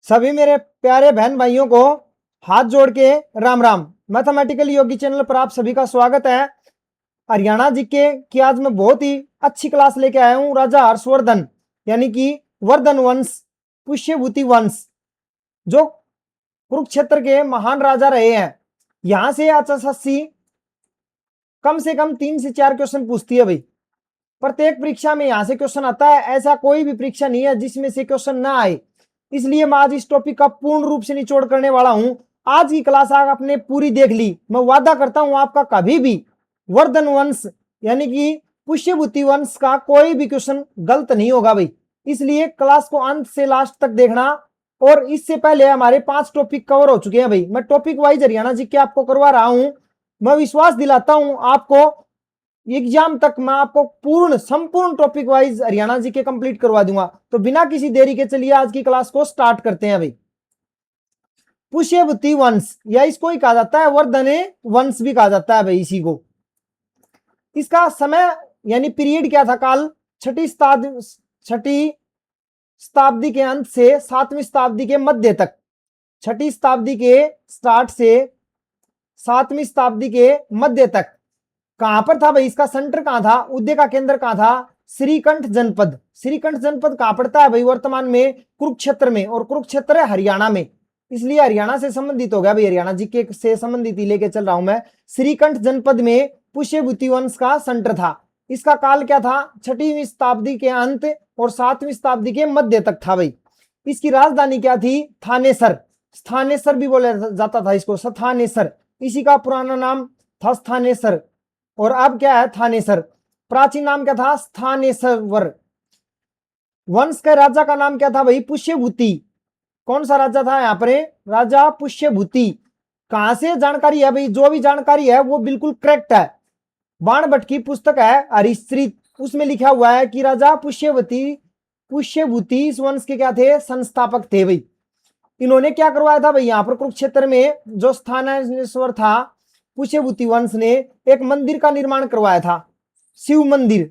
सभी मेरे प्यारे बहन भाइयों को हाथ जोड़ के राम राम। मैथमेटिकल योगी चैनल पर आप सभी का स्वागत है। हरियाणा जीके की आज मैं बहुत ही अच्छी क्लास लेके आया हूं। राजा हर्षवर्धन यानी कि वर्धन वंश, पुष्यभूति वंश, जो कुरुक्षेत्र के महान राजा रहे हैं। यहां से HSSC कम से कम 3 से 4 क्वेश्चन पूछती है भाई। प्रत्येक परीक्षा में यहां से क्वेश्चन आता है, ऐसा कोई भी परीक्षा नहीं है जिसमें से क्वेश्चन ना आए। इसलिए मैं आज इस टॉपिक का पूर्ण रूप से निचोड़ करने वाला हूं। आज की क्लास आपने पूरी देख ली, मैं वादा करता हूं आपका कभी भी वर्धन वंश यानी कि पुष्यभूति वंश का कोई भी क्वेश्चन गलत नहीं होगा भाई। इसलिए क्लास को अंत से लास्ट तक देखना। और इससे पहले हमारे 5 टॉपिक कवर हो चुके हैं भाई। मैं टॉपिक वाइज हरियाणा जी के आपको करवा रहा हूं। मैं विश्वास दिलाता हूं आपको एग्जाम तक मैं आपको संपूर्ण टॉपिक वाइज हरियाणा जी के कंप्लीट करवा दूंगा। तो बिना किसी देरी के चलिए आज की क्लास को स्टार्ट करते हैं भाई। पुष्यभूति वंश या इसको ही कहा जाता है वर्धन वंश भी कहा जाता है भाई इसी को। इसका समय यानी पीरियड क्या था, काल छठी शताब्दी के अंत से 7वीं शताब्दी के मध्य तक। छठी शताब्दी के स्टार्ट से 7वीं शताब्दी के मध्य तक। कहां पर था भाई, इसका सेंटर कहां था, उद्य का केंद्र कहां था, श्रीकंठ जनपद। श्रीकंठ जनपद कहां पड़ता है भाई, वर्तमान में कुरुक्षेत्र में, और कुरुक्षेत्र है हरियाणा में, इसलिए हरियाणा से संबंधित हो गया भाई। हरियाणा जीके से संबंधित ही लेके चल रहा हूं मैं। श्रीकंठ जनपद में पुष्यभूति वंश का सेंटर था। इसका काल क्या था, 6वीं शताब्दी के अंत और 7वीं शताब्दी के मध्य तक था भाई। इसकी राजधानी क्या थी, थानेसर। स्थानेसर भी बोला जाता था इसको, स्थानेसर। इसी का पुराना नाम था स्थानेसर और अब क्या है, थानेसर। प्राचीन नाम क्या था, स्थानेश्वर। वंश के राजा का नाम क्या था भाई, पुष्यभूति। कौन सा राजा था यहाँ पर, राजा पुष्यभूति। कहां से जानकारी है भाई, जो भी जानकारी है वो बिल्कुल करेक्ट है। बाणभट्ट की पुस्तक है हरिश्रित, उसमें लिखा हुआ है कि राजा पुष्यभूति इस वंश के क्या थे, संस्थापक थे भाई। इन्होंने क्या करवाया था भाई, यहाँ पर कुरुक्षेत्र में जो स्थानेश्वर था, पुष्यभूति वंश ने एक मंदिर का निर्माण करवाया था, शिव मंदिर,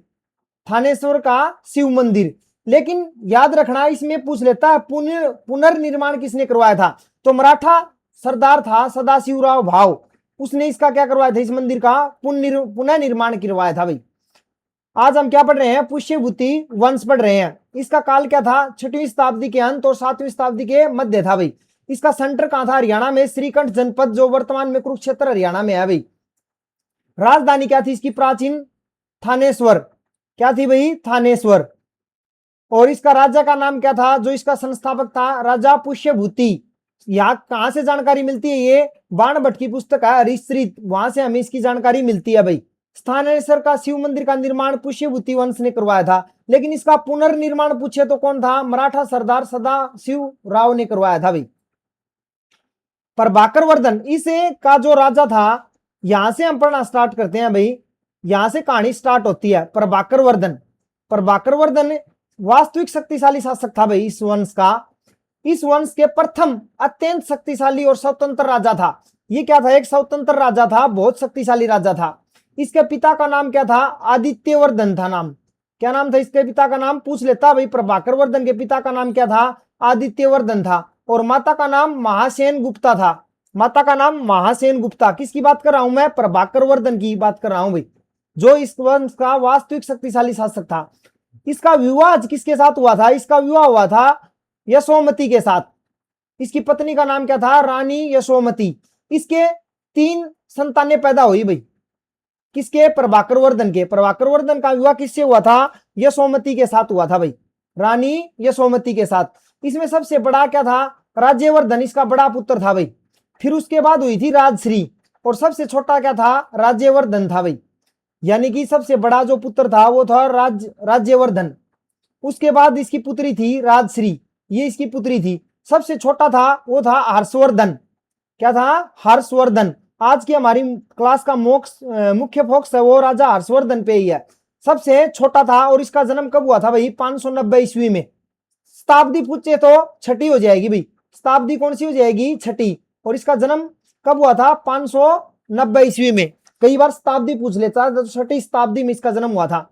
थानेश्वर का शिव मंदिर। लेकिन याद रखना, इसमें पूछ लेता है पुनर्निर्माण किसने करवाया था, तो मराठा सरदार था सदाशिवराव भाव, उसने इसका क्या करवाया था, इस मंदिर का पुनः निर्माण करवाया था भाई। आज हम क्या पढ़ रहे हैं, पुष्यभूति वंश पढ़ रहे हैं। इसका काल क्या था, 6वीं शताब्दी के अंत और 7वीं शताब्दी के मध्य था भाई। इसका सेंटर कहां था, हरियाणा में, श्रीकंठ जनपद, जो वर्तमान में कुरुक्षेत्र हरियाणा में है भाई। राजधानी क्या थी इसकी प्राचीन, थानेश्वर। क्या थी भाई, थानेश्वर। और इसका राजा का नाम क्या था, जो इसका संस्थापक था, राजा पुष्यभूति। यहाँ कहां से जानकारी मिलती है, ये बाणभट्ट की पुस्तक है हरिश्रित, वहां से हमें इसकी जानकारी मिलती है भाई। स्थानेश्वर का शिव मंदिर का निर्माण पुष्यभूति वंश ने करवाया था। लेकिन इसका पुनर्निर्माण पूछे तो कौन था, मराठा सरदार सदाशिवराव ने करवाया था भाई। प्रभाकर वर्धन इसे का जो राजा था, यहां से हम पढ़ना स्टार्ट करते हैं भाई। यहां से कहानी स्टार्ट होती है। प्रभाकर वर्धन, प्रभाकर वर्धन वास्तविक शक्तिशाली शासक था भाई इस वंश का। इस वंश के प्रथम अत्यंत शक्तिशाली और स्वतंत्र राजा था। ये क्या था, एक स्वतंत्र राजा था, बहुत शक्तिशाली राजा था। इसके पिता का नाम क्या था, आदित्य वर्धन था नाम। क्या नाम था इसके पिता का नाम, पूछ लेता भाई। प्रभाकर वर्धन के पिता का नाम क्या था, आदित्य वर्धन था। और माता का नाम महासेन गुप्ता था। माता का नाम महासेन गुप्ता। किसकी बात कर रहा हूं मैं, प्रभाकर वर्धन की बात कर रहा हूं भाई, जो इस वंश का वास्तविक शक्तिशाली शासक था। इसका विवाह किसके साथ हुआ था, इसका विवाह हुआ था यशोमती के साथ। इसकी पत्नी का नाम क्या था, रानी यशोमती। इसके 3 संतानें पैदा हुई भाई, किसके, प्रभाकर वर्धन के। प्रभाकर वर्धन का विवाह किससे हुआ था, यशोमती के साथ हुआ था भाई, रानी यशोमती के साथ। इसमें सबसे बड़ा क्या था, राज्यवर्धन, इसका बड़ा पुत्र था भाई। फिर उसके बाद हुई थी राजश्री, और सबसे छोटा क्या था, राज्यवर्धन था भाई। यानी कि सबसे बड़ा जो पुत्र था वो था राज्यवर्धन। उसके बाद इसकी पुत्री थी राजश्री, ये इसकी पुत्री थी। सबसे छोटा था वो था हर्षवर्धन। क्या था, हर्षवर्धन। आज की हमारी क्लास का मुख्य फोकस है वो राजा हर्षवर्धन पे ही है। सबसे छोटा था और इसका जन्म कब हुआ था भाई, 590 ईस्वी में। शताब्दी पूछे तो छठी हो जाएगी भाई, शताब्दी कौन सी हो जाएगी, छठी। और इसका जन्म कब हुआ था, 590 ईस्वी में। कई बार शताब्दी पूछ लेता है, तो 6ठी शताब्दी में इसका जन्म हुआ था।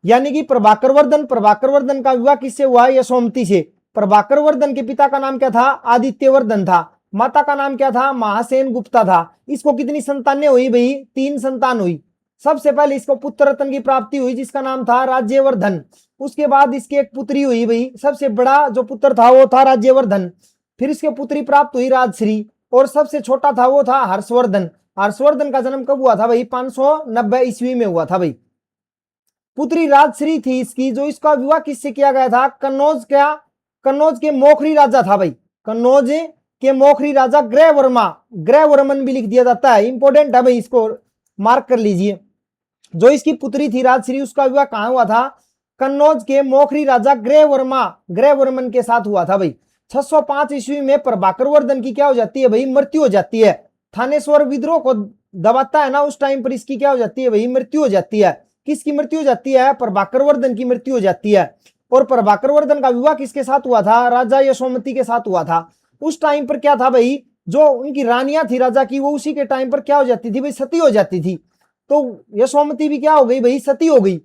यानी कि प्रभाकर वर्धन का विवाह किससे हुआ, यशोमती से। प्रभाकर वर्धन के पिता का नाम क्या था? आदित्यवर्धन था। माता का नाम क्या था? महासेन गुप्ता था। इसको कितनी संतानें हुई भाई? 3 संतान हुई। सबसे पहले इसको पुत्र रत्न की प्राप्ति हुई जिसका नाम था राज्यवर्धन। उसके बाद इसकी एक पुत्री हुई भाई, सबसे बड़ा जो पुत्र था वो था राज्यवर्धन। फिर इसके पुत्री प्राप्त हुई राजश्री, और सबसे छोटा था वो था हर्षवर्धन। हर्षवर्धन का जन्म कब हुआ था भाई? 590 ईस्वी में हुआ था भाई। पुत्री राजश्री थी इसकी, जो इसका विवाह किससे किया गया था? कन्नौज के मोखरी राजा था भाई। कन्नौज के मोखरी राजा ग्रहवर्मा, ग्रहवर्मन भी लिख दिया जाता है, इंपॉर्टेंट है भाई, इसको मार्क कर लीजिए। जो इसकी पुत्री थी राजश्री, उसका विवाह कहां हुआ था? कन्नौज के मोखरी राजा ग्रहवर्मन के साथ हुआ था भाई। 605 ईस्वी में प्रभाकर वर्धन की क्या हो जाती है भाई? मृत्यु हो जाती है। थानेश्वर विद्रोह को दबाता है ना, उस टाइम पर इसकी क्या हो जाती है भाई? मृत्यु हो जाती है। किसकी मृत्यु हो जाती है? प्रभाकर वर्धन की मृत्यु हो जाती है। और प्रभाकर वर्धन का विवाह किसके साथ हुआ था? राजा यशोमती के साथ हुआ था। उस टाइम पर क्या था भाई? जो उनकी रानियां थी राजा की, वो उसी के टाइम पर क्या हो जाती थी भाई? सती हो जाती थी। तो यशोमती भी क्या हो गई भाई? सती हो गई।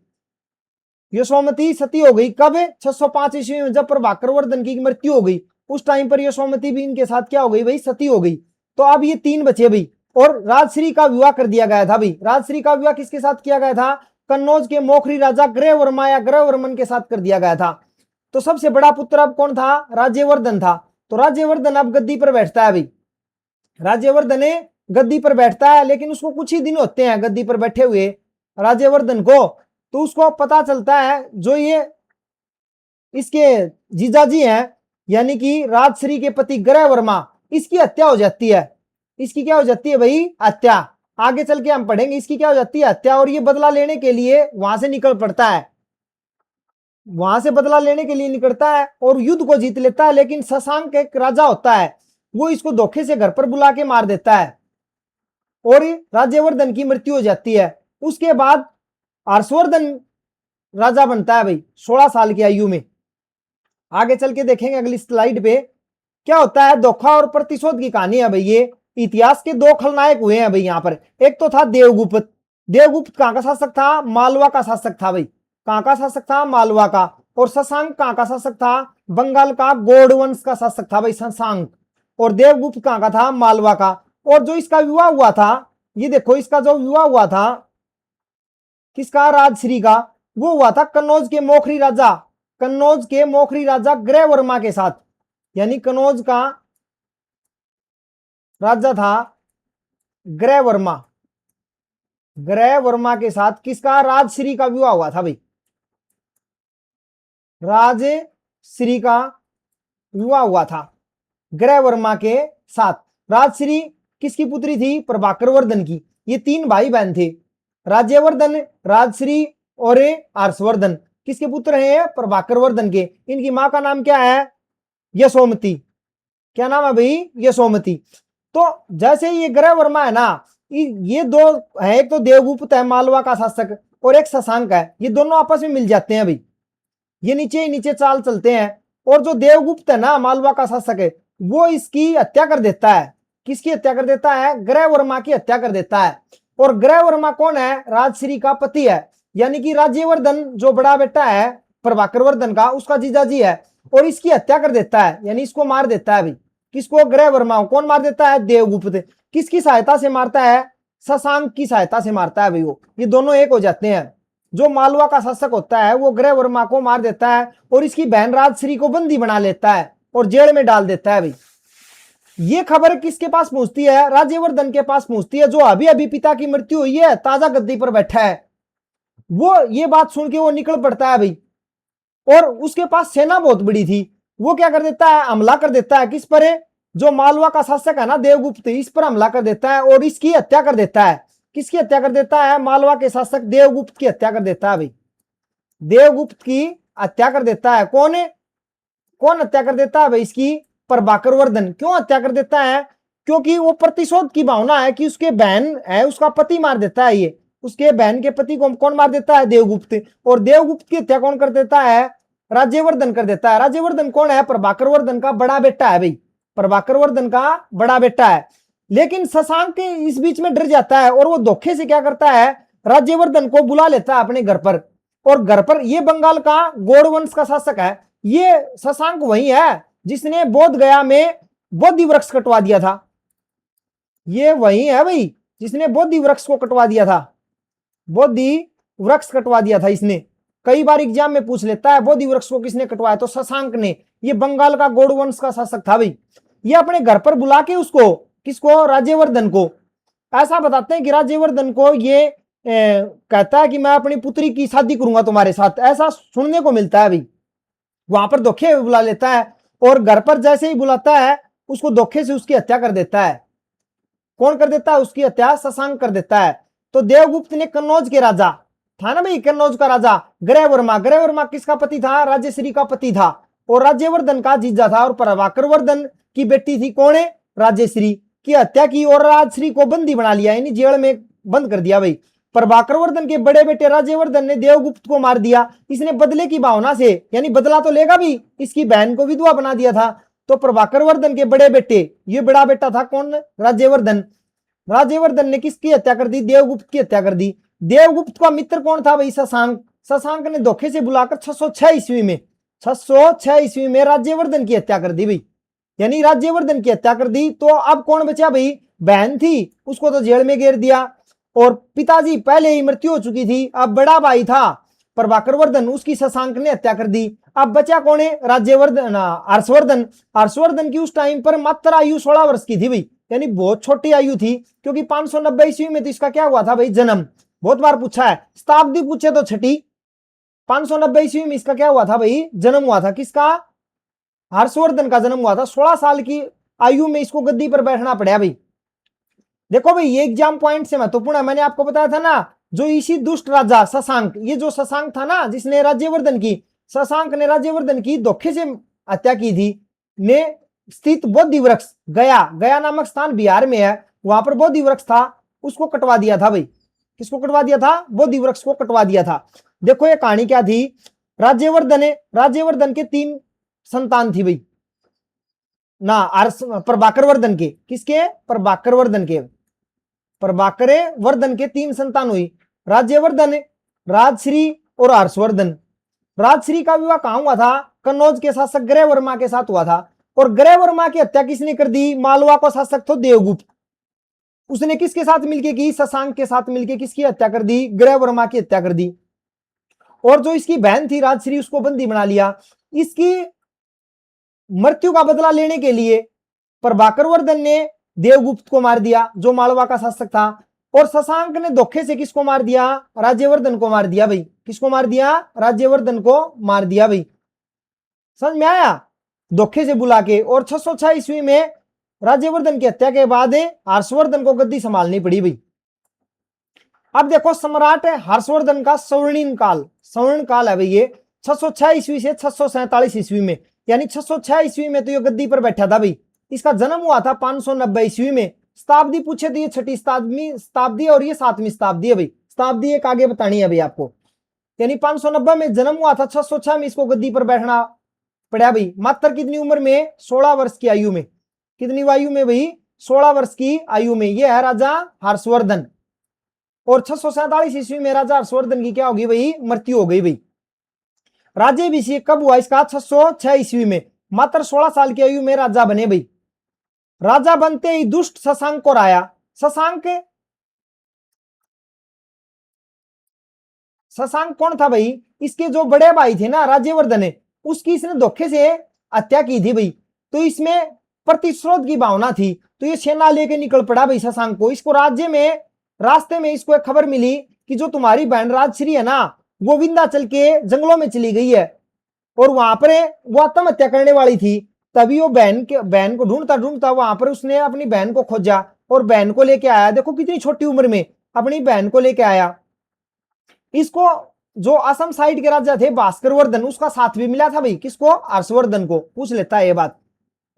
यशोमती सती हो गई कब? 605 ईस्वी में, जब प्रभाकर वर्धन की मृत्यु हो गई, उस टाइम पर यशोमती भी इनके साथ क्या हो गई भाई? सती हो गई। तो अब ये 3 बचे भाई। और राजश्री का विवाह कर दिया गया था भाई। राजश्री का विवाह किसके साथ किया गया था? कन्नौज के मोखरी राजा ग्रहवर्मा या ग्रहवर्मन के साथ कर दिया गया था। तो सबसे बड़ा पुत्र अब कौन था? राज्यवर्धन था। तो राज्यवर्धन अब गद्दी पर बैठता है भाई। राज्यवर्धन गद्दी पर बैठता है, लेकिन उसको कुछ ही दिन होते हैं गद्दी पर बैठे हुए राज्यवर्धन को। तो उसको पता चलता है जो ये इसके जीजाजी हैं, यानी कि राजश्री के पति ग्रहवर्मा, इसकी हत्या हो जाती है। इसकी क्या हो जाती है भाई? हत्या। आगे चल के हम पढ़ेंगे इसकी क्या हो जाती है? हत्या। और ये बदला लेने के लिए वहां से निकल पड़ता है, वहां से बदला लेने के लिए निकलता है और युद्ध को जीत लेता है। लेकिन शशांक एक राजा होता है, वो इसको धोखे से घर पर बुला के मार देता है और राज्यवर्धन की मृत्यु हो जाती है। उसके बाद हर्षवर्धन राजा बनता है भाई 16 साल की आयु में। आगे चल के देखेंगे अगली स्लाइड पे क्या होता है। धोखा और प्रतिशोध की कहानी है भाई। ये इतिहास के 2 खलनायक हुए हैं भाई यहाँ पर। एक तो था देवगुप्त। देवगुप्त कहां का शासक था? मालवा का शासक था भाई। कहां का शासक था? मालवा का। और शशांक कहां का शासक था? बंगाल का गौड़ वंश का शासक था भाई शशांक। और देवगुप्त कहां का था? मालवा का। और जो इसका विवाह हुआ था, ये देखो इसका जो विवाह हुआ था किसका? राजश्री का। वो हुआ था कन्नौज के मोखरी राजा, कन्नौज के मोखरी राजा ग्रहवर्मा के साथ। यानी कन्नौज का राजा था ग्रहवर्मा। ग्रहवर्मा के साथ किसका? राजश्री का विवाह हुआ था भाई। राजश्री का विवाह हुआ था ग्रहवर्मा के साथ। राजश्री किसकी पुत्री थी? प्रभाकर वर्धन की। ये 3 भाई बहन थे, राज्यवर्धन, राजश्री और हर्षवर्धन। किसके पुत्र हैं? प्रभाकर वर्धन के। इनकी मां का नाम क्या है? यशोमती। क्या नाम है भाई? यशोमती। तो जैसे ये ग्रहवर्मा है ना, ये 2 है, एक तो देवगुप्त है मालवा का शासक और एक शशांक है। ये दोनों आपस में मिल जाते हैं भाई। ये नीचे ही नीचे चाल चलते हैं। और जो देवगुप्त है ना, मालवा का शासक है, वो इसकी हत्या कर देता है। किसकी हत्या कर देता है? ग्रहवर्मा की हत्या कर देता है। और ग्रहवर्मा कौन है? राजश्री का पति है, यानी कि राज्यवर्धन जो बड़ा बेटा है प्रभाकर वर्धन का, उसका जीजाजी है। और इसकी हत्या कर देता है, यानी इसको मार देता है भाई। किसको? ग्रहवर्मा। कौन मार देता है? देवगुप्त। किसकी सहायता से मारता है? शशांक की सहायता से मारता है भाई वो। ये दोनों एक हो जाते हैं। जो मालवा का शासक होता है वो ग्रहवर्मा को मार देता है और इसकी बहन राजश्री को बंदी बना लेता है और जेल में डाल देता है भाई। ये खबर किसके पास पहुंचती है? राज्यवर्धन के पास पहुंचती है, जो अभी अभी पिता की मृत्यु हुई है, ताजा गद्दी पर बैठा है। वो ये बात सुन के वो निकल पड़ता है भाई। और उसके पास सेना बहुत बड़ी थी। वो क्या कर देता है? हमला कर देता है। किस पर? जो मालवा का शासक है ना देवगुप्त, इस पर हमला कर देता है और इसकी हत्या कर देता है। किसकी हत्या कर देता है? मालवा के शासक देवगुप्त की हत्या कर देता है भाई। देवगुप्त की हत्या कर देता है। कौन हत्या कर देता है भाई? इसकी प्रभाकर वर्धन। क्यों हत्या कर देता है? क्योंकि वो प्रतिशोध की भावना है कि उसके बहन है, उसका पति मार देता है। ये उसके बहन के पति को कौन मार देता है? देवगुप्त। और देवगुप्त की हत्या कौन कर देता है? राज्यवर्धन कर देता है। राज्यवर्धन कौन है? प्रभाकर वर्धन का बड़ा बेटा है भाई। प्रभाकर वर्धन का बड़ा बेटा है। लेकिन शशांक इस बीच में डर जाता है और वो धोखे से क्या करता है? राज्यवर्धन को बुला लेता है अपने घर पर। और घर पर ये बंगाल का गौड़ वंश का शासक है, ये शशांक वही है जिसने बोध गया में बोधि वृक्ष कटवा दिया था। ये वही है भाई जिसने बोधि वृक्ष को कटवा दिया था, बोधि वृक्ष कटवा दिया था इसने। कई बार एग्जाम में पूछ लेता है बोधि वृक्ष को किसने कटवाया, तो शशांक ने। ये बंगाल का गौड़ वंश का शासक था भाई। ये अपने घर पर बुला के उसको, किसको, राज्यवर्धन को, ऐसा बताते हैं कि राज्यवर्धन को ये कहता है कि मैं अपनी पुत्री की शादी करूंगा तुम्हारे साथ, ऐसा सुनने को मिलता है भाई। वहां पर धोखे बुला लेता है और घर पर जैसे ही बुलाता है उसको धोखे से उसकी हत्या कर देता है। कौन कर देता है उसकी हत्या? शशांक कर देता है। तो देवगुप्त ने कन्नौज के राजा था ना भाई, कन्नौज का राजा ग्रहवर्मा, ग्रहवर्मा किसका पति था? राज्यश्री का पति था और राज्यवर्धन का जीजा था। और प्रभाकर वर्धन की बेटी थी, कौन है? राज्यश्री, की हत्या की और राजश्री को बंदी बना लिया, यानी जेल में बंद कर दिया भाई। प्रभाकर वर्धन के बड़े बेटे राज्यवर्धन ने देवगुप्त को मार दिया। इसने बदले की भावना से, यानी बदला तो लेगा भी, इसकी बहन को विधवा बना दिया था। तो प्रभाकर वर्धन के बड़े बेटे, ये बड़ा बेटा था कौन? राज्यवर्धन। राज्यवर्धन ने किसकी हत्या कर दी? देवगुप्त की हत्या कर दी। देवगुप्त का मित्र कौन था भाई? शशांक। शशांक ने धोखे से बुलाकर 606 ईस्वी में, 606 ईस्वी में राज्यवर्धन की हत्या कर दी भाई, यानी राज्यवर्धन की हत्या कर दी। तो अब कौन बचा भाई? बहन थी, उसको तो जेल में घेर दिया और पिताजी पहले ही मृत्यु हो चुकी थी। अब बड़ा भाई था प्रभाकर वर्धन, उसकी शशांक ने हत्या कर दी। अब बचा कौन है? राज्यवर्धन, हर्षवर्धन। हर्षवर्धन की उस टाइम पर मात्र आयु 16 वर्ष की थी भाई, यानी बहुत छोटी आयु थी, क्योंकि 590 ईस्वी में तो इसका क्या हुआ था भाई? जन्म। बहुत बार पूछा है, शताब्दी पूछे तो छठी। 590 ईस्वी में इसका क्या हुआ था भाई? जन्म हुआ था। किसका? हर्षवर्धन का जन्म हुआ था। 16 साल की आयु में इसको गद्दी पर बैठना पड़ा भाई। देखो भाई ये एग्जाम पॉइंट से महत्वपूर्ण है। मैंने आपको बताया था ना, जो इसी दुष्ट राजा शशांक, ये जो शशांक था ना जिसने राज्यवर्धन की, शशांक ने राज्यवर्धन की धोखे से हत्या की थी, ने स्थित बोधि वृक्ष, गया, गया नामक स्थान बिहार में है, वहां पर बोधि वृक्ष था, उसको कटवा दिया था भाई। किसको कटवा दिया था? बोधि वृक्ष को कटवा दिया था। देखो ये कहानी क्या थी। राज्यवर्धन, राज्यवर्धन के 3 संतान थी भाई ना, प्रभाकर वर्धन के, किसके? प्रभाकर वर्धन के, प्रभाकर वर्धन के 3 संतान हुई, राज्यवर्धन, राजश्री और हर्षवर्धन। राजश्री का विवाह कहां हुआ था? कन्नौज के शासक ग्रहवर्मा के साथ हुआ था। और ग्रहवर्मा की हत्या किसने कर दी? मालवा का शासक था देवगुप्त, उसने किसके साथ मिलकर की? शशांक के साथ मिलकर किसकी हत्या कर दी? ग्रहवर्मा की हत्या कर दी। और जो इसकी बहन थी राजश्री, उसको बंदी बना लिया। इसकी मृत्यु का बदला लेने के लिए प्रभाकर वर्धन ने देवगुप्त को मार दिया, जो मालवा का शासक था। और शशांक ने धोखे से किसको मार दिया? राज्यवर्धन को मार दिया भाई। किसको मार दिया? राज्यवर्धन को मार दिया भाई। समझ में आया? धोखे से बुला के। और 606 ईस्वी में राज्यवर्धन की हत्या के बाद हर्षवर्धन को गद्दी संभालनी पड़ी भाई। अब देखो सम्राट हर्षवर्धन का स्वर्णिम काल, स्वर्ण काल है भाई ये 606 ईस्वी से 647 ईस्वी में, यानी 606 ईस्वी में तो ये गद्दी पर बैठा था भाई। इसका जन्म हुआ था 590 ईस्वी में। शताब्दी पूछे तो ये छठी शताब्दी और ये 7वीं शताब्दी है भाई। शताब्दी एक आगे बतानी है भाई आपको, यानी 590 में जन्म हुआ था, 606 में इसको गद्दी पर बैठना पड़ा भाई। मात्र कितनी उम्र में? 16 वर्ष की आयु में। कितनी आयु में भाई? 16 वर्ष की आयु में। यह है राजा हर्षवर्धन। और 647 ईस्वी में राजा हर्षवर्धन की क्या होगी भाई? मृत्यु हो गई भाई। राज्याभिषेक कब हुआ इसका? 606 ईस्वी में। मात्र 16 साल की आयु में राजा बने भाई। राजा बनते ही दुष्ट शशांक को हराया। शशांक कौन था भाई? इसके जो बड़े भाई थे ना राज्यवर्धन, उसकी इसने धोखे से हत्या की थी भाई। तो इसमें प्रतिशोध की भावना थी, तो ये सेना लेके निकल पड़ा भाई शशांक को। इसको राज्य में, रास्ते में इसको एक खबर मिली कि जो तुम्हारी बहन राजश्री है ना, वो विंध्याचल के जंगलों में चली गई है और वहां पर वो आत्महत्या करने वाली थी। तभी वो बहन को ढूंढता ढूंढता वहां पर उसने अपनी बहन को खोजा और बहन को लेके आया। देखो कितनी छोटी उम्र में अपनी बहन को लेके आया। इसको जो असम साइड के राजा थे भास्कर वर्धन, उसका साथ भी मिला था भाई। किसको? हर्षवर्धन को। पूछ लेता है ये बात।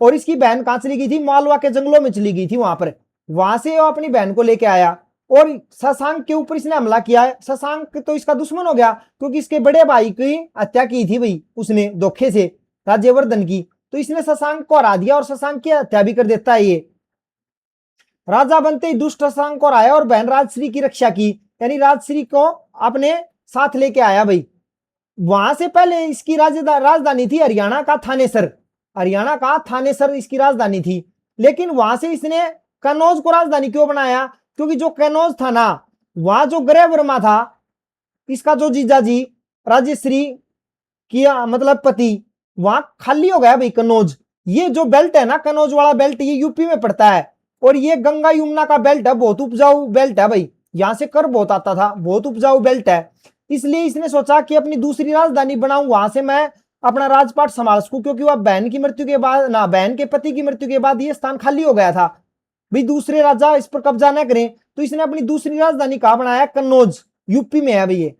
और इसकी बहन कहां चली गई थी? मालवा के जंगलों में चली गई थी वहां पर। वहां से वो अपनी बहन को लेके आया और शशांक के ऊपर इसने हमला किया है। शशांक तो इसका दुश्मन हो गया, क्योंकि इसके बड़े भाई की हत्या की थी भाई उसने धोखे से, राज्यवर्धन की। तो इसने शशांक को हरा दिया और शशांक की हत्या भी कर देता है ये। राजा बनते ही दुष्ट शशांक को हराया और बहन राजश्री की रक्षा की, यानी राजश्री को अपने साथ लेके आया भाई। वहां से पहले इसकी राजधानी थी हरियाणा का थानेसर। हरियाणा का थानेसर इसकी राजधानी थी। लेकिन वहां से इसने कन्नौज को राजधानी क्यों बनाया? क्योंकि जो कन्नौज था ना, वहां जो ग्रह वर्मा था, इसका जो जीजाजी राजश्री की मतलब पति, वहां खाली हो गया भाई कन्नौज। ये जो बेल्ट है ना, कन्नौज वाला बेल्ट, ये यूपी में पड़ता है और ये गंगा यमुना का बेल्ट है, बहुत उपजाऊ बेल्ट है भाई। यहां से कर बहुत आता था, बहुत उपजाऊ बेल्ट है। इसलिए इसने सोचा कि अपनी दूसरी राजधानी बनाऊं, वहां से मैं अपना राजपाट संभाल सकूं, क्योंकि वह बहन की मृत्यु के बाद ना, बहन के पति की मृत्यु के बाद ये स्थान खाली हो गया था भाई, दूसरे राजा इस पर कब्जा न करें। तो इसने अपनी दूसरी राजधानी कहां बनाया? कन्नौज, यूपी में है भाई, ये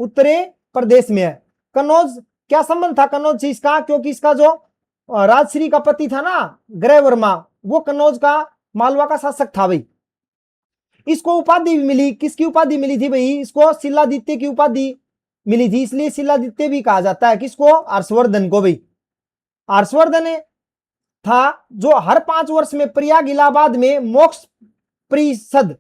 उत्तरी प्रदेश में है कन्नौज। क्या संबंध था कन्नौज से इसका? क्योंकि इसका जो राजश्री का पति था ना, ग्रह वर्मा, वो कन्नौज का, मालवा का शासक था भाई। इसको उपाधि भी मिली, किसकी उपाधि मिली थी भाई? इसको शिलादित्य की उपाधि मिली थी, इसलिए शिलादित्य भी कहा जाता है। किसको? हर्षवर्धन को भाई। हर्षवर्धन था जो हर 5 वर्ष में प्रयाग इलाहाबाद में मोक्ष परिषद,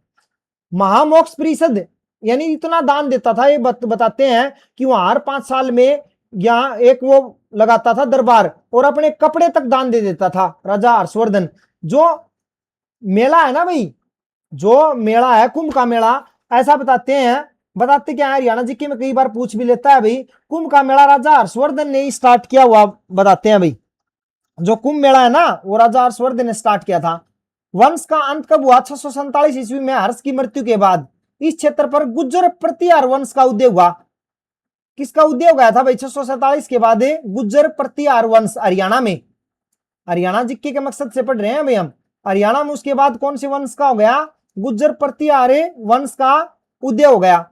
महामोक्ष परिषद, यानी इतना दान देता था। ये बताते हैं कि वहां हर 5 साल में यहाँ एक वो लगाता था दरबार, और अपने कपड़े तक दान दे देता था राजा हर्षवर्धन। जो मेला है ना भाई, जो मेला है कुंभ का मेला, ऐसा बताते क्या है, हरियाणा जी के में कई बार पूछ भी लेता है भाई, कुंभ का मेला राजा हर्षवर्धन ने स्टार्ट किया हुआ बताते हैं भाई। जो कुंभ मेला है ना, वो राजा हर्षवर्धन ने स्टार्ट किया था। वंश का अंत कब हुआ? 647 ईस्वी में, हर्ष की मृत्यु के बाद इस क्षेत्र पर गुज्जर प्रतिहार वंश का उदय हुआ। किसका उदय हो गया था भाई 647 के बाद? गुज्जर प्रतिहार वंश, हरियाणा में। हरियाणा जिक्के के मकसद से पढ़ रहे हैं भाई हम। हरियाणा में उसके बाद कौन से वंश का हो गया? गुज्जर प्रतिहार वंश का उदय हो गया।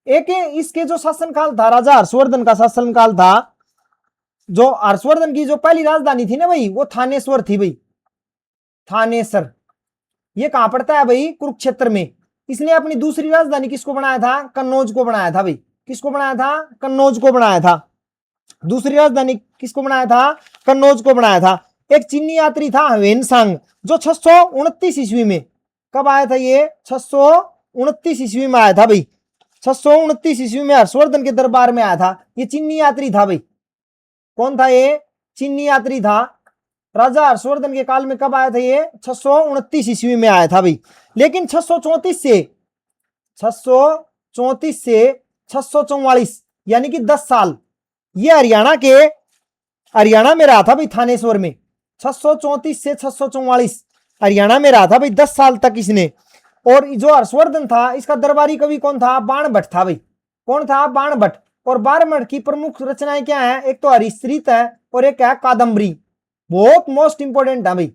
एक इसके जो शासनकाल था, राजा हर्षवर्धन का शासनकाल था, जो हर्षवर्धन की जो पहली राजधानी थी ना भाई, वो थानेश्वर थी भाई, थानेसर। ये कहां पड़ता है भाई? कुरुक्षेत्र में। इसने अपनी दूसरी राजधानी किसको बनाया था? कन्नौज को बनाया था भाई। किसको बनाया था? कन्नौज को बनाया था। दूसरी राजधानी किसको बनाया था? कन्नौज को बनाया था। एक चीनी यात्री था ह्वेनसांग, जो 629 ईस्वी में, कब आया था ये? 629 ईस्वी में आया था भाई। 629 ईस्वी में हर्षवर्धन के दरबार में आया था। ये चीनी यात्री था भाई। कौन था ये? चीनी यात्री था। राजा हर्षवर्धन के काल में कब आया था ये? 629 ईस्वी में आया था भाई। लेकिन 634 से 644, यानी कि 10 साल ये हरियाणा में रहा था भाई, थानेश्वर में। 634 से 644 हरियाणा में रहा था भाई, 10 साल तक इसने। और जो हर्षवर्धन था, इसका दरबारी कवि कौन था? बाणभट्ट था भाई। कौन था? बाणभट्ट। और बाणभट्ट की प्रमुख रचनाएं क्या है? एक तो हरिश्रित है और एक है कादम्बरी, बहुत मोस्ट इंपोर्टेंट है भाई।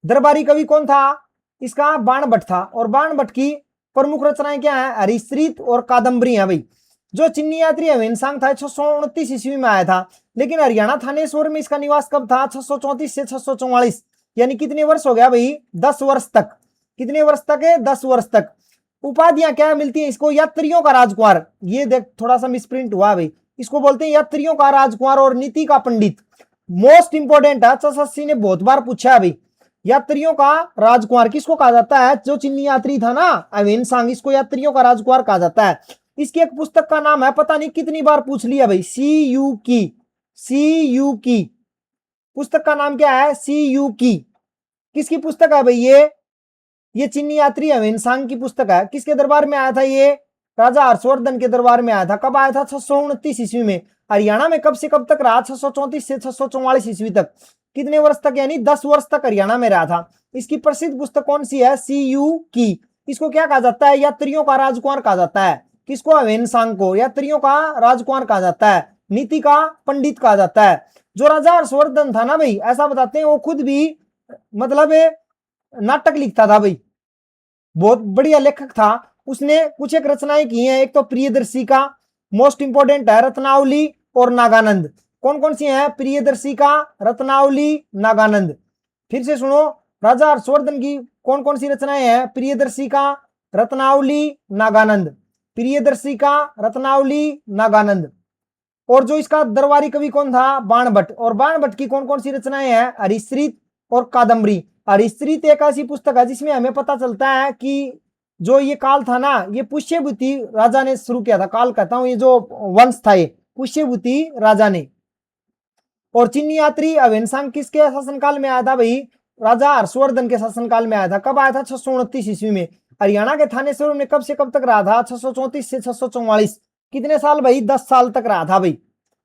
दरबारी कवि कौन था? इसका बाणभट्ट था। और बाणभट्ट की प्रमुख रचनाएं क्या है? हरिश्रित और कादम्बरी है भाई। जो चिन्नी यात्री ह्वेनसांग था 629 ईस्वी में आया था, लेकिन हरियाणा थानेश्वर में इसका निवास कब था? 634 से 644, यानी कितने वर्ष हो गया भाई? 10 वर्ष तक। कितने वर्ष तक है? 10 वर्ष तक। उपाधियां क्या मिलती है इसको? यात्रियों का राजकुमार। ये देख थोड़ा सा मिसप्रिंट हुआ भाई, इसको बोलते हैं यात्रियों का राजकुमार और नीति का पंडित। मोस्ट इंपोर्टेंट है, एसएससी ने बहुत बार पूछा है भाई। यात्रियों का राजकुमार किसको कहा जाता है? जो चिन्नी यात्री था ना ह्वेनसांग, इसको यात्रियों का राजकुमार कहा जाता है। इसकी एक पुस्तक का नाम है, पता नहीं कितनी बार पूछ लिया भाई, सी यू की पुस्तक का नाम क्या है? सी यू की। किसकी पुस्तक है भाई ये चिन्नी यात्री ह्वेनसांग की पुस्तक है। किसके दरबार में आया था ये? राजा हर्षवर्धन के दरबार में आया था। कब आया था? 629 ईस्वी में। हरियाणा में कब से कब तक रहा? 634 से 644 ईस्वी तक। कितने वर्ष तक? यानी 10 वर्ष तक हरियाणा में रहा था। इसकी प्रसिद्ध पुस्तक कौन सी है? सी यू की। इसको क्या कहा जाता है? यात्रियों का राजकुमार कहा जाता है। किसको? ह्वेनसांग को यात्रियों का राजकुमार कहा जाता है, नीति का पंडित कहा जाता है। जो राजा हर्षवर्धन था ना भाई, ऐसा बताते हैं वो खुद भी मतलब नाटक लिखता था भाई, बहुत बढ़िया लेखक था। उसने कुछ एक रचनाएं की हैं। एक तो प्रियदर्शी का, मोस्ट इंपोर्टेंट है, रत्नावली और नागानंद। कौन कौन सी हैं? प्रियदर्शी का, रत्नावली, नागानंद। फिर से सुनो, राजा हर्षवर्धन की कौन कौन सी रचनाएं हैं? प्रियदर्शी का, रत्नावली, नागानंद। प्रियदर्शी का, रत्नावली, नागानंद। और जो इसका दरबारी कवि कौन था? बाणभट्ट। और बाणभट्ट की कौन कौन सी रचनाएं हैं? हरिश्रित और कादम्बरी। हरिश्रित एक ऐसी पुस्तक है जिसमें हमें पता चलता है कि जो ये काल था ना, ये पुष्यभूति राजा ने शुरू किया था। काल कहता हूं, ये जो वंश था, ये पुष्यभूति राजा ने। और चीनी यात्री अवेनसांग किसके शासनकाल में आया था भाई? राजा हर्षवर्धन के शासनकाल में आया था। कब आया था? 629 ईस्वी में। हरियाणा के थानेश्वर में कब से कब तक रहा था? 634 से 644। कितने साल भाई? 10 साल तक रहा था भाई।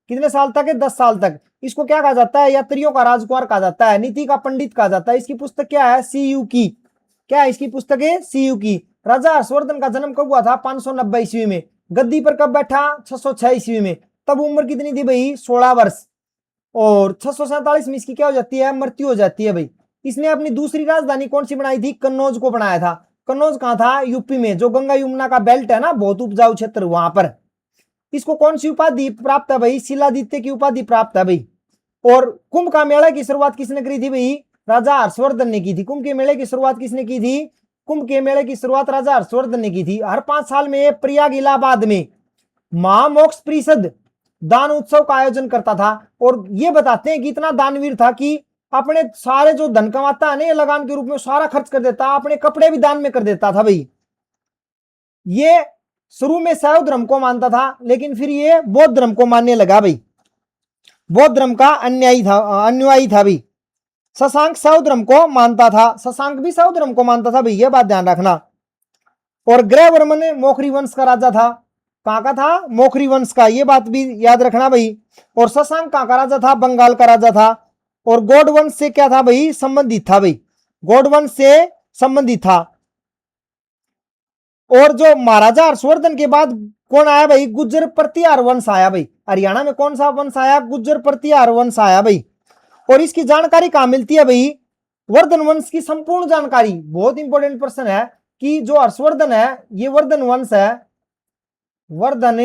कितने साल तक है? 10 साल तक। इसको क्या कहा जाता है? यात्रियों का राजकुमार कहा जाता है, नीति का पंडित कहा जाता है। इसकी पुस्तक क्या है? सीयू की। क्या है इसकी पुस्तक? है सीयू की। राजा हर्षवर्धन का जन्म कब हुआ था? 590 ईस्वी में। गद्दी पर कब बैठा? 606 ईस्वी में। तब उम्र कितनी थी भाई? 16 वर्ष। और 647 में इसकी क्या हो जाती है? मृत्यु हो जाती है भाई। इसने अपनी दूसरी राजधानी कौन सी बनाई थी? कन्नौज को बनाया था। कन्नौज कहां था? यूपी में, जो गंगा यमुना का बेल्ट है ना, बहुत उपजाऊ क्षेत्र, वहां पर। इसको कौन सी उपाधि प्राप्त है भाई? शिलादित्य की उपाधि प्राप्त है भाई। और कुंभ का मेला की शुरुआत किसने करी थी भाई? राजा हर्षवर्धन ने की थी। कुंभ के मेले की शुरुआत किसने की थी? कुंभ के मेले की शुरुआत राजा हर्षवर्धन ने की थी। हर 5 साल में प्रयाग इलाहाबाद में महामोक्ष परिषद दान उत्सव का आयोजन करता था। और ये बताते हैं कि इतना दानवीर था कि अपने सारे जो धन कमाता है ना, लगान के रूप में सारा खर्च कर देता, अपने कपड़े भी दान में कर देता था भाई। ये शुरू में शैव धर्म को मानता था, लेकिन फिर ये बौद्ध धर्म को मानने लगा भाई। बौद्ध धर्म का अनुयायी था भाई। शशांक शैव धर्म को मानता था। शशांक भी शैव धर्म को मानता था भाई, ये बात ध्यान रखना। और ग्रहवर्मन मोखरी वंश का राजा था। कहां का था? मोखरी वंश का, ये बात भी याद रखना भाई। और शशांक कहां का राजा था? बंगाल का राजा था। और गौड़ वंश से क्या था भाई? संबंधित था भाई। गौड़ वंश से संबंधित था। और जो महाराजा हर्षवर्धन के बाद कौन आया भाई? गुज्जर प्रतिहार वंश आया भाई। हरियाणा में कौन सा वंश आया? गुज्जर प्रतिहार वंश आया भाई। और इसकी जानकारी कहां मिलती है भाई? वर्धन वंश की संपूर्ण जानकारी, बहुत इंपॉर्टेंट प्रश्न है कि जो हर्षवर्धन है, ये वर्धन वंश है, वर्धन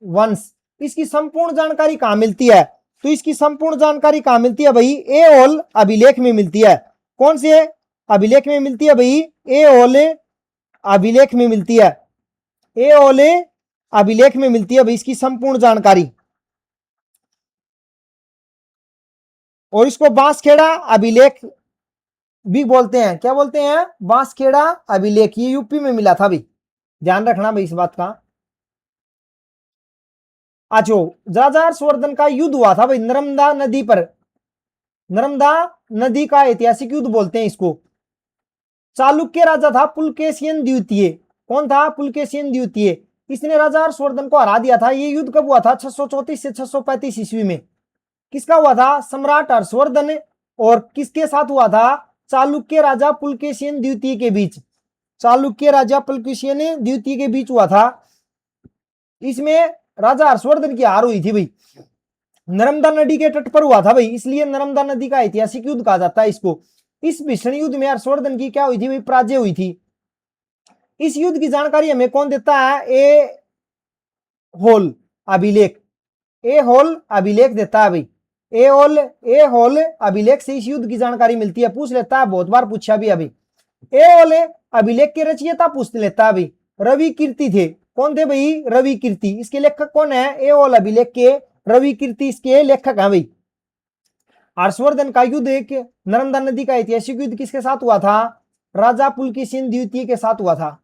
वंश, इसकी संपूर्ण जानकारी कहां मिलती है? तो इसकी संपूर्ण जानकारी कहां मिलती है भाई? एओल अभिलेख में मिलती है। कौन से अभिलेख में मिलती है भाई? एओल अभिलेख में मिलती है। एओल अभिलेख में मिलती है भाई इसकी संपूर्ण जानकारी। और इसको बांसखेड़ा अभिलेख भी बोलते हैं। क्या बोलते हैं? बांसखेड़ा अभिलेख। ये यूपी में मिला था भाई, ध्यान रखना भाई इस बात का। अच्छा, राजा हर्षवर्धन का युद्ध हुआ था भाई नर्मदा नदी पर। नर्मदा नदी का ऐतिहासिक युद्ध बोलते हैं इसको। चालुक्य राजा था पुलकेशियन द्वितीय। कौन था? पुलकेशियन द्वितीय। इसने राजा हर्षवर्धन को हरा दिया था। ये युद्ध कब हुआ था? 634 से 635 ईस्वी में। किसका हुआ था? सम्राट हर्षवर्धन और किसके साथ हुआ था? चालुक्य राजा पुलकेशियन द्वितीय के बीच। चालुक्य राजा पुलकेशियन द्वितीय के बीच हुआ था। इसमें राजा हर्षवर्धन की हार हुई थी भाई। नर्मदा नदी के तट पर हुआ था भाई, इसलिए नर्मदा नदी का ऐतिहासिक युद्ध कहा जाता है इसको। इस भीषण युद्ध में हर्षवर्धन की क्या हुई थी भाई? पराजय हुई थी। इस युद्ध की जानकारी हमें कौन देता है? ए होल अभिलेख। ए होल अभिलेख देता है भाई। ए होल अभिलेख से इस युद्ध की जानकारी मिलती है। पूछ लेता है, बहुत बार पूछा भी अभी। ए होल अभिलेख के रचयिता पूछ लेता है भाई। रवि कीर्ति थे। कौन थे भाई? रवि कीर्ति। इसके लेखक कौन है? ए होल अभिलेख के रवि कीर्ति इसके लेखक हैं भाई। हर्षवर्धन का युद्ध एक नर्मदा नदी का ऐतिहासिक युद्ध किसके साथ हुआ था? राजा पुलकेशिन द्वितीय के साथ हुआ था।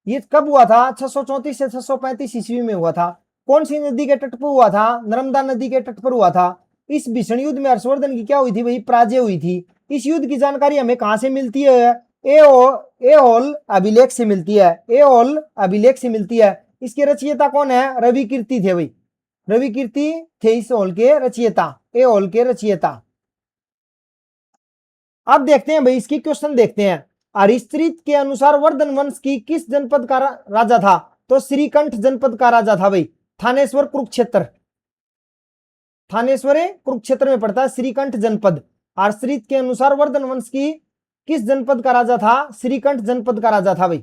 ये कब हुआ था? 634 से 635 ईस्वी में हुआ था। कौन सी नदी के तट पर हुआ था? नर्मदा नदी के तट पर हुआ था। इस भीषण युद्ध में हर्षवर्धन की क्या हुई थी भाई? पराजय हुई थी। इस युद्ध की जानकारी हमें कहां से मिलती है? एओल अभिलेख से मिलती है। एओल अभिलेख से मिलती है। इसके रचयिता कौन है? रवि कीर्ति थे भाई। रवि कीर्ति थे इस होल के रचयिता, एओल के रचयिता। अब देखते हैं भाई इसकी क्वेश्चन देखते हैं। हरिश्चरित के अनुसार वर्धन वंश की किस जनपद का राजा था? तो श्रीकंठ जनपद का राजा था भाई। थानेश्वर कुरुक्षेत्र, थानेश्वर कुरुक्षेत्र में पड़ता है श्रीकंठ जनपद। हर्षचरित के अनुसार वर्धन वंश की किस जनपद का राजा था? श्रीकंठ जनपद का राजा था भाई।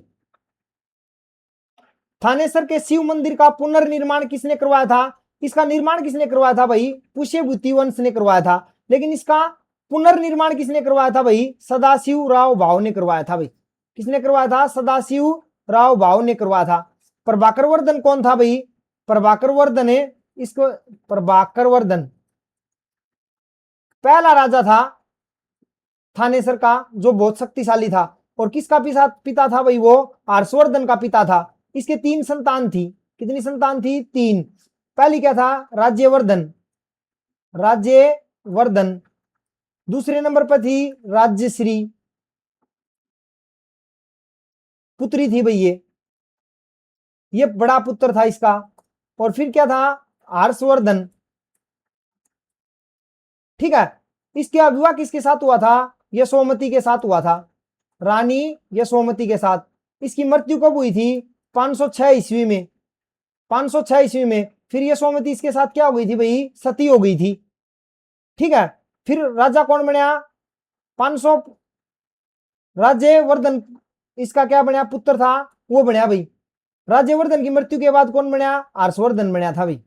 थानेश्वर के शिव मंदिर का पुनर्निर्माण किसने करवाया था? इसका निर्माण किसने करवाया था भाई? पुष्यभूति वंश ने करवाया था। लेकिन इसका पुनर्निर्माण किसने करवाया था भाई? सदाशिव राव भाव ने करवाया था भाई। किसने करवाया था? सदाशिव राव भाव ने करवाया था। प्रभाकर वर्धन कौन था भाई? प्रभाकर वर्धन है इसको, प्रभाकर वर्धन पहला राजा था थानेसर का जो बहुत शक्तिशाली था। और किसका पिता था भाई? वो हर्षवर्धन का पिता था। इसके 3 संतान थी। कितनी संतान थी? 3। पहली क्या था, राज्यवर्धन, राज्यवर्धन। दूसरे नंबर पर थी राज्यश्री, पुत्री थी भाई ये बड़ा पुत्र था इसका। और फिर क्या था, हर्षवर्धन। ठीक है, इसका विवाह किसके साथ हुआ था, यशोमती के साथ हुआ था, रानी यशोमती के साथ। इसकी मृत्यु कब हुई थी, 506 ईस्वी में, 506 ईस्वी में। फिर यशोमती इसके साथ क्या हो गई थी भाई, सती हो गई थी। ठीक है, फिर राजा कौन बनया, 500 राज्यवर्धन इसका क्या बनया, पुत्र था वो बनया भाई। राज्यवर्धन की मृत्यु के बाद कौन बनया, हर्षवर्धन बनया था भाई।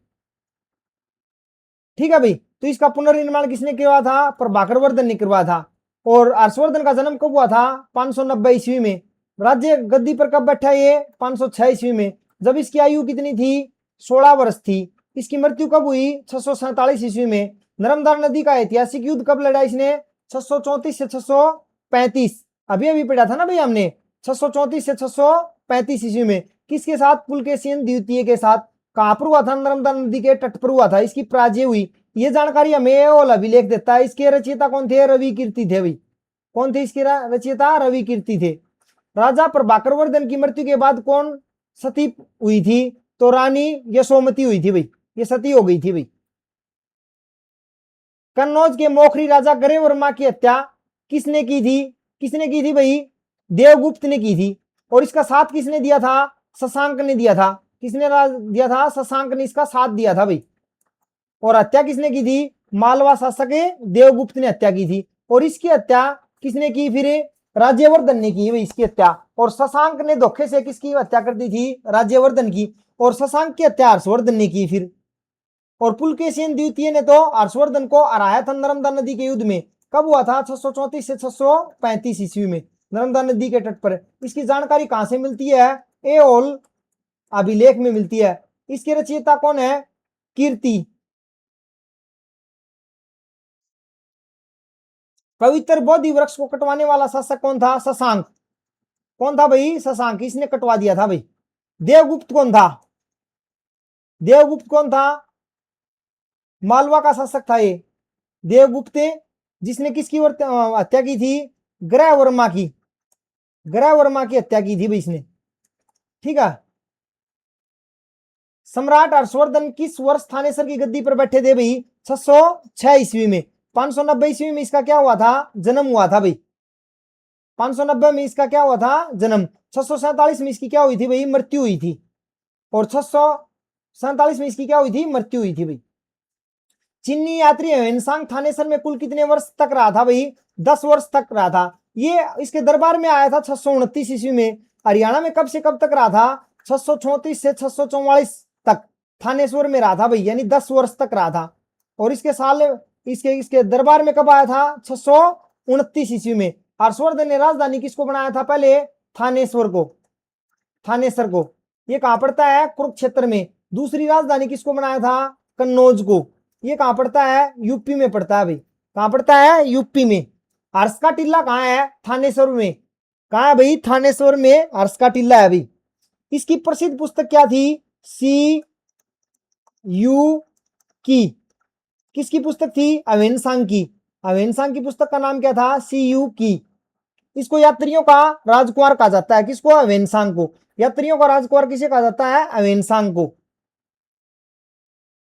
ठीक है भाई, तो इसका पुनर्निर्माण किसने किया था, प्रभाकर वर्धन ने करवाया था। और हर्षवर्धन का जन्म कब हुआ था, 590 ईस्वी में। राज्य गद्दी पर कब बैठा ये, 506 ईस्वी में, जब इसकी आयु कितनी थी, 16 वर्ष थी। इसकी मृत्यु कब हुई, 647 ईस्वी में। नर्मदा नदी का ऐतिहासिक युद्ध कब लड़ा इसने, 634 से 635। अभी अभी पढ़ा था ना भाई हमने, 634 से 635 ईस्वी में। किसके साथ, पुलकेशिन द्वितीय के साथ। कहां पर हुआ था, नर्मदा नदी के तट पर हुआ था। इसकी पराजय हुई, ये जानकारी हमें ओल अभिलेख देता है। इसके रचयिता कौन थे, रवि कीर्ति थे भाई। कौन थे इसके रचयिता, रवि कीर्ति थे। राजा प्रभाकर वर्धन की मृत्यु के बाद कौन सती हुई थी, तो रानी यशोमती हुई थी भाई, ये सती हो गई थी भाई। कन्नौज के मोखरी राजा गरे वर्मा की हत्या किसने की थी, किसने की थी भाई, देवगुप्त ने की थी। और इसका साथ किसने दिया था, शशांक ने दिया था। किसने दिया था, शशांक ने इसका साथ दिया था भाई। और हत्या किसने की थी, मालवा शासक देवगुप्त ने हत्या की थी। और इसकी हत्या किसने की, फिर राज्यवर्धन ने की भाई इसकी हत्या। और शशांक ने धोखे से किसकी हत्या कर दी थी, राज्यवर्धन की। और शशांक की हत्या हर्षवर्धन ने की फिर। और पुलकेशिन द्वितीय ने तो हर्षवर्धन को हराया था नर्मदा नदी के युद्ध में। कब हुआ था, 634 से 635 ईस्वी में, नर्मदा नदी के तट पर। इसकी जानकारी कहां से मिलती है, एओल अभिलेख में मिलती है। इसके रचयिता कौन है, कीर्ति। पवित्र बोधि वृक्ष को कटवाने वाला शासक कौन था, शशांक। कौन था भाई, शशांक, इसने कटवा दिया था भाई। देवगुप्त कौन था, देवगुप्त कौन था, मालवा का शासक था ये देवगुप्त, जिसने किसकी हत्या की थी, ग्रह वर्मा की, ग्रह वर्मा की हत्या की थी भाई इसने। ठीक है, सम्राट हर्षवर्धन किस वर्ष थानेसर की गद्दी पर बैठे थे भाई, 606 ईस्वी में। 590 ईस्वी में इसका क्या हुआ था, जन्म हुआ था भाई। 590 में इसका क्या हुआ था, जन्म। 647 में इसकी क्या हुई थी भाई, मृत्यु हुई थी। और 647 में इसकी क्या हुई थी, मृत्यु हुई थी भाई। चीनी यात्री ह्वेनसांग थानेसर में कुल कितने वर्ष तक रहा था भाई, 10 वर्ष तक रहा था। ये इसके दरबार में आया था 629 ईस्वी में। हरियाणा में कब से कब तक रहा था, 634 से 644 तक थानेश्वर में रहा था भाई, यानी 10 वर्ष तक रहा था। और इसके साल इसके दरबार में कब आया था, 629 ईस्वी में। हर्षवर्धन ने राजधानी किसको बनाया था पहले, थानेश्वर को, थानेसर को। ये कहां पड़ता है, कुरुक्षेत्र में। दूसरी राजधानी किसको बनाया था, कन्नौज को। ये कहां पड़ता है, यूपी में पड़ता है भाई। कहां पड़ता है, यूपी में। हर्ष का टिल्ला कहां है, थानेश्वर में। कहां है भाई, थानेश्वर में हर्ष का टिल्ला है भाई। इसकी प्रसिद्ध पुस्तक क्या थी, सी यू की। किसकी पुस्तक थी, अवेनसांग की। अवेनसांग की पुस्तक का नाम क्या था, सी यू की। इसको यात्रियों का राजकुमार कहा जाता है, किसको, अवेनसांग को। यात्रियों का राजकुमार किसे कहा जाता है, अवेनसांग को।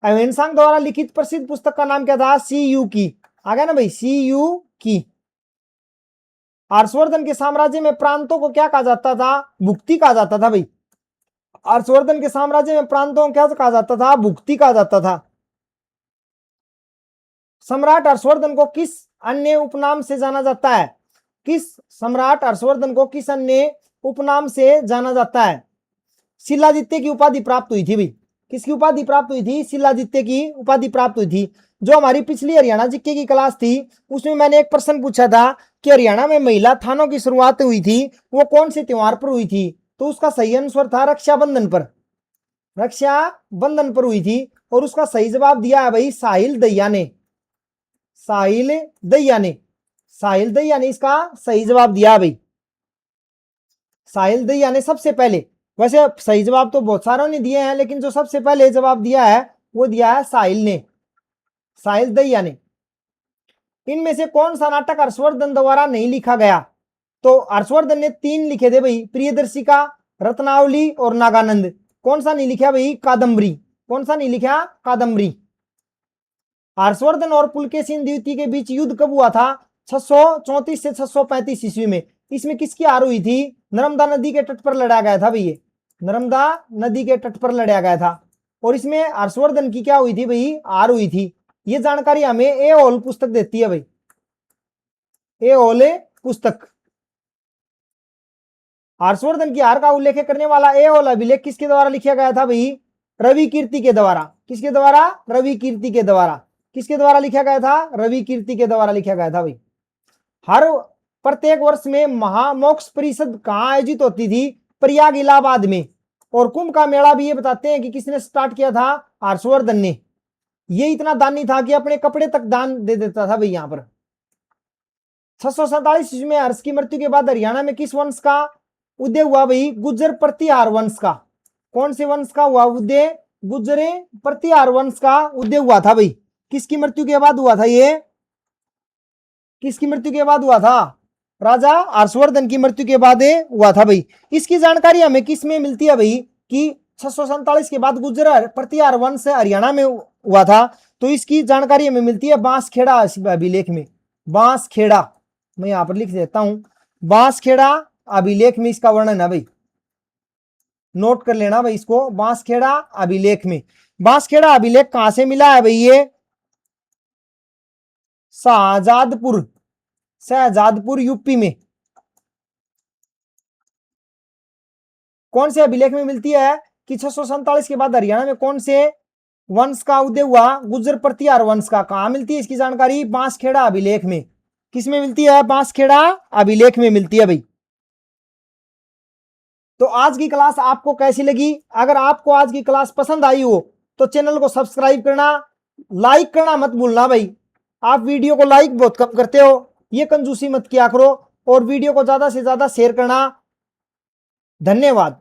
अवेनसांग द्वारा लिखित प्रसिद्ध पुस्तक का नाम क्या था, सी यू की। आ गया ना भाई, सी यू की। हर्षवर्धन के साम्राज्य में प्रांतों को क्या कहा जाता था, भुक्ति कहा जाता था भाई। हर्षवर्धन के साम्राज्य में प्रांतों को क्या कहा जाता था, भुक्ति कहा जाता था। सम्राट हर्षवर्धन को किस अन्य उपनाम से जाना जाता है, किस सम्राट हर्षवर्धन को किस अन्य उपनाम से जाना जाता है। शिलादित्य की उपाधि प्राप्त हुई थी भाई। किसकी उपाधि प्राप्त हुई थी, शिलादित्य की उपाधि प्राप्त हुई थी। जो हमारी पिछली हरियाणा जीके की क्लास थी उसमें मैंने एक प्रश्न पूछा था कि हरियाणा में महिला थानों की शुरुआत हुई थी वो कौन से त्योहार पर हुई थी, तो उसका सही आंसर था रक्षाबंधन पर, रक्षाबंधन पर हुई थी। और उसका सही जवाब दिया है भाई साहिल दहिया ने, साहिल दहिया ने, साहिल दहिया ने इसका सही जवाब दिया भाई। साहिल दहिया ने सबसे पहले, वैसे सही जवाब तो बहुत सारों ने दिए हैं लेकिन जो सबसे पहले जवाब दिया है वो दिया है साहिल ने, साहिल दहिया ने। इनमें से कौन सा नाटक हर्षवर्धन द्वारा नहीं लिखा गया? तो हर्षवर्धन ने 3 लिखे थे भाई, प्रियदर्शिका, रत्नावली और नागानंद। कौन सा नहीं लिखा भाई? कादम्बरी। कौन सा नहीं लिखा? कादम्बरी। हर्षवर्धन और पुलकेशिन द्वितीय के बीच युद्ध कब हुआ था? 634 से 635 ईस्वी में। इसमें किसकी हार हुई थी? नर्मदा नदी के तट पर लड़ा गया था भाई, ये नर्मदा नदी के तट पर लड़ा गया था। और इसमें हर्षवर्धन की क्या हुई थी भाई? हार हुई थी। ये जानकारी हमें ए होल पुस्तक देती है भाई, ए होल पुस्तक। हर्षवर्धन की हार का उल्लेख करने वाला ए होल अभिलेख किसके द्वारा लिखा गया था भाई? रवि कीर्ति के द्वारा। किसके द्वारा? रवि कीर्ति के द्वारा। किसके द्वारा लिखा गया था? रवि कीर्ति के द्वारा लिखा गया था भाई। हर प्रत्येक वर्ष में महामोक्ष परिषद कहां आयोजित होती थी? प्रयाग इलाहाबाद में। और कुंभ का मेला भी ये बताते हैं कि किसने स्टार्ट किया था? हर्षवर्धन ने। ये इतना दानी था कि अपने कपड़े तक दान दे देता था भाई। यहां पर 647 ईस्वी में हर्ष की मृत्यु के बाद हरियाणा में किस वंश का उदय हुआ भाई? गुर्जर प्रतिहार वंश का। कौन से वंश का हुआ उदय? गुर्जर प्रतिहार वंश का उदय हुआ था भाई। किसकी मृत्यु के बाद हुआ था ये? किसकी मृत्यु के बाद हुआ था? राजा हर्षवर्धन की मृत्यु के बाद हुआ था भाई। इसकी जानकारी हमें किस में मिलती है भाई? कि 647 के बाद गुर्जर प्रतिहार वंश हरियाणा में हुआ था। तो इसकी जानकारी हमें मिलती है बांसखेड़ा अभिलेख में। बांसखेड़ा, मैं यहां पर लिख देता हूं, बांसखेड़ा अभिलेख में इसका वर्णन है भाई। नोट कर लेना भाई इसको, बांसखेड़ा अभिलेख में। बांसखेड़ा अभिलेख कहां से मिला है भाई? ये शाहजादपुर, शाहजादपुर यूपी में। कौन से अभिलेख में मिलती है कि 647 के बाद हरियाणा में कौन से वंश का उदय हुआ? गुर्जर प्रतिहार वंश का। कहां मिलती है इसकी जानकारी? बांसखेड़ा अभिलेख में। किसमें मिलती है? बांसखेड़ा अभिलेख में मिलती है भाई। तो आज की क्लास आपको कैसी लगी? अगर आपको आज की क्लास पसंद आई हो तो चैनल को सब्सक्राइब करना, लाइक करना मत भूलना भाई। आप वीडियो को लाइक बहुत कम करते हो, ये कंजूसी मत किया करो। और वीडियो को ज्यादा से ज्यादा शेयर करना। धन्यवाद।